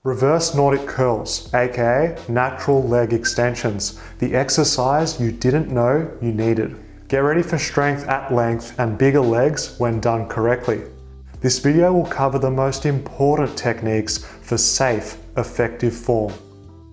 Reverse Nordic curls, aka natural leg extensions, the exercise you didn't know you needed. Get ready for strength at length and bigger legs when done correctly. This video will cover the most important techniques for safe, effective form.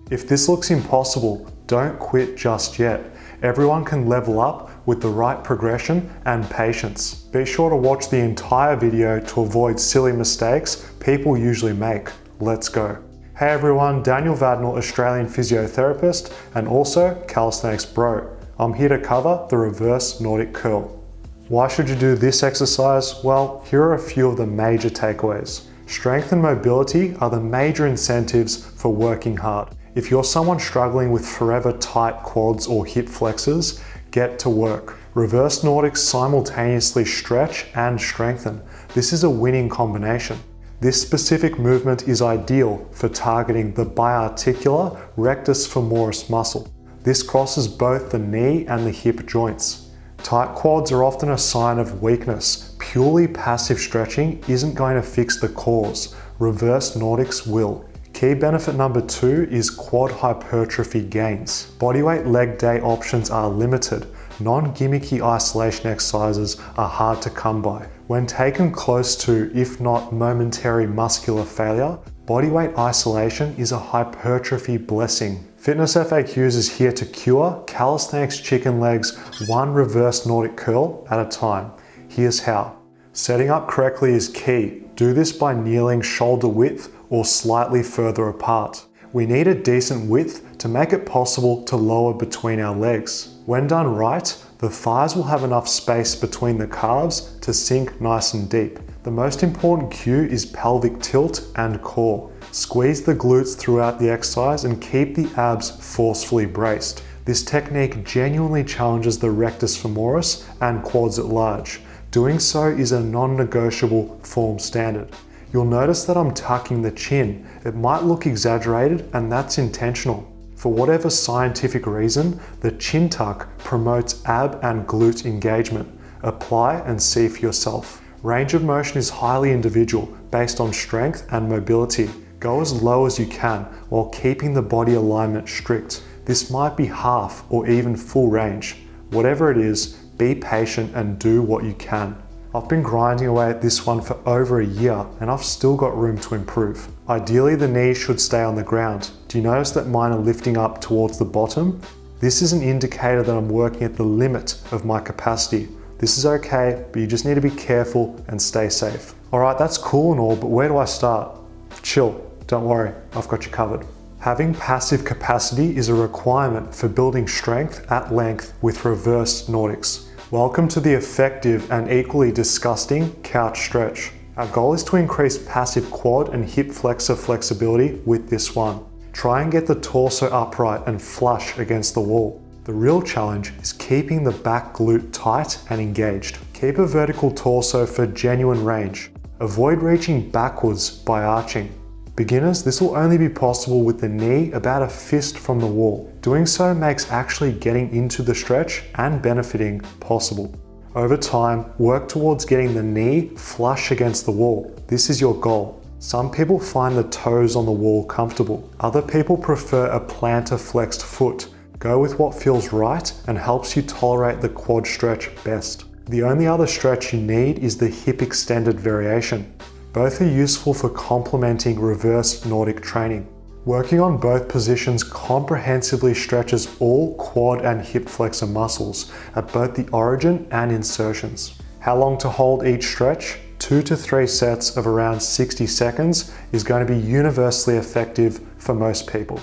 If this looks impossible, don't quit just yet. Everyone can level up with the right progression and patience. Be sure to watch the entire video to avoid silly mistakes people usually make. Let's go. Hey everyone, Daniel Vadnal, Australian physiotherapist and also calisthenics bro. I'm here to cover the reverse Nordic curl. Why should you do this exercise? Well, here are a few of the major takeaways. Strength and mobility are the major incentives for working hard. If you're someone struggling with forever tight quads or hip flexors, get to work. Reverse Nordics simultaneously stretch and strengthen. This is a winning combination. This specific movement is ideal for targeting the biarticular rectus femoris muscle. This crosses both the knee and the hip joints. Tight quads are often a sign of weakness. Purely passive stretching isn't going to fix the cause. Reverse Nordics will. Key benefit number 2 is quad hypertrophy gains. Bodyweight leg day options are limited. Non-gimmicky isolation exercises are hard to come by. When taken close to, if not momentary muscular failure, bodyweight isolation is a hypertrophy blessing. Fitness FAQs is here to cure calisthenics chicken legs one reverse Nordic curl at a time. Here's how. Setting up correctly is key. Do this by kneeling shoulder width or slightly further apart. We need a decent width to make it possible to lower between our legs. When done right, the thighs will have enough space between the calves to sink nice and deep. The most important cue is pelvic tilt and core. Squeeze the glutes throughout the exercise and keep the abs forcefully braced. This technique genuinely challenges the rectus femoris and quads at large. Doing so is a non-negotiable form standard. You'll notice that I'm tucking the chin. It might look exaggerated, and that's intentional. For whatever scientific reason, the chin tuck promotes ab and glute engagement. Apply and see for yourself. Range of motion is highly individual, based on strength and mobility. Go as low as you can while keeping the body alignment strict. This might be half or even full range. Whatever it is, be patient and do what you can. I've been grinding away at this one for over a year and I've still got room to improve. Ideally, the knees should stay on the ground. Do you notice that mine are lifting up towards the bottom? This is an indicator that I'm working at the limit of my capacity. This is okay, but you just need to be careful and stay safe. Alright, that's cool and all, but where do I start? Chill, don't worry, I've got you covered. Having passive capacity is a requirement for building strength at length with reverse Nordics. Welcome to the effective and equally disgusting couch stretch. Our goal is to increase passive quad and hip flexor flexibility with this one. Try and get the torso upright and flush against the wall. The real challenge is keeping the back glute tight and engaged. Keep a vertical torso for genuine range. Avoid reaching backwards by arching. Beginners, this will only be possible with the knee about a fist from the wall. Doing so makes actually getting into the stretch and benefiting possible. Over time, work towards getting the knee flush against the wall. This is your goal. Some people find the toes on the wall comfortable. Other people prefer a plantar flexed foot. Go with what feels right and helps you tolerate the quad stretch best. The only other stretch you need is the hip extended variation. Both are useful for complementing reverse Nordic training. Working on both positions comprehensively stretches all quad and hip flexor muscles at both the origin and insertions. How long to hold each stretch? 2 to 3 sets of around 60 seconds is going to be universally effective for most people.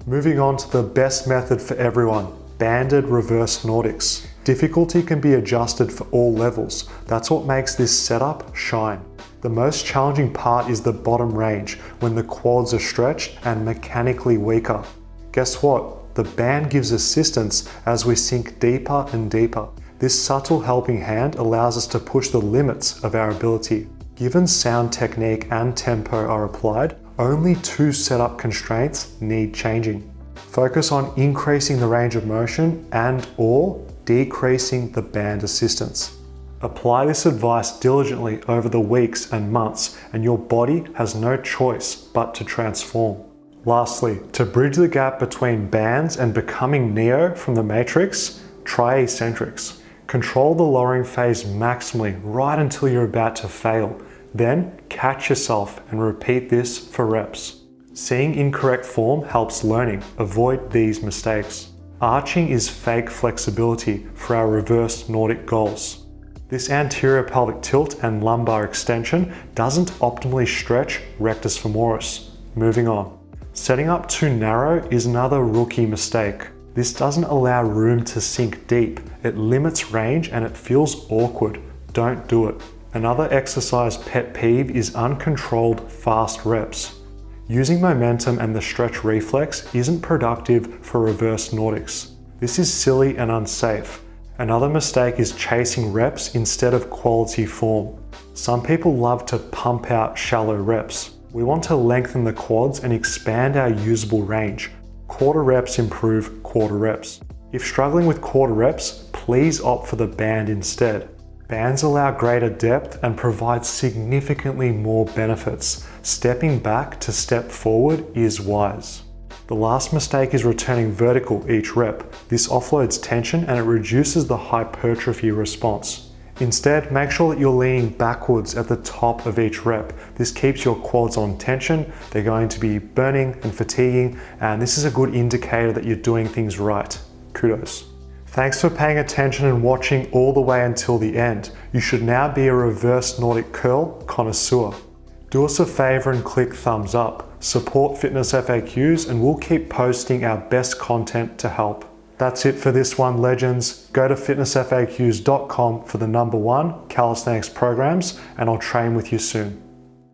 Moving on to the best method for everyone, banded reverse Nordics. Difficulty can be adjusted for all levels. That's what makes this setup shine. The most challenging part is the bottom range, when the quads are stretched and mechanically weaker. Guess what? The band gives assistance as we sink deeper and deeper. This subtle helping hand allows us to push the limits of our ability. Given sound technique and tempo are applied, only 2 setup constraints need changing. Focus on increasing the range of motion and/or decreasing the band assistance. Apply this advice diligently over the weeks and months, and your body has no choice but to transform. Lastly, to bridge the gap between bands and becoming Neo from the Matrix, try eccentrics. Control the lowering phase maximally right until you're about to fail. Then catch yourself and repeat this for reps. Seeing incorrect form helps learning. Avoid these mistakes. Arching is fake flexibility for our reversed Nordic goals. This anterior pelvic tilt and lumbar extension doesn't optimally stretch rectus femoris. Moving on. Setting up too narrow is another rookie mistake. This doesn't allow room to sink deep. It limits range and it feels awkward. Don't do it. Another exercise pet peeve is uncontrolled fast reps. Using momentum and the stretch reflex isn't productive for reverse Nordics. This is silly and unsafe. Another mistake is chasing reps instead of quality form. Some people love to pump out shallow reps. We want to lengthen the quads and expand our usable range. Quarter reps improve quarter reps. If struggling with quarter reps, please opt for the band instead. Bands allow greater depth and provide significantly more benefits. Stepping back to step forward is wise. The last mistake is returning vertical each rep. This offloads tension and it reduces the hypertrophy response. Instead, make sure that you're leaning backwards at the top of each rep. This keeps your quads on tension. They're going to be burning and fatiguing, and this is a good indicator that you're doing things right. Kudos. Thanks for paying attention and watching all the way until the end. You should now be a reverse Nordic curl connoisseur. Do us a favor and click thumbs up. Support Fitness FAQs and we'll keep posting our best content to help. That's it for this one, legends. Go to fitnessfaqs.com for the #1 calisthenics programs and I'll train with you soon.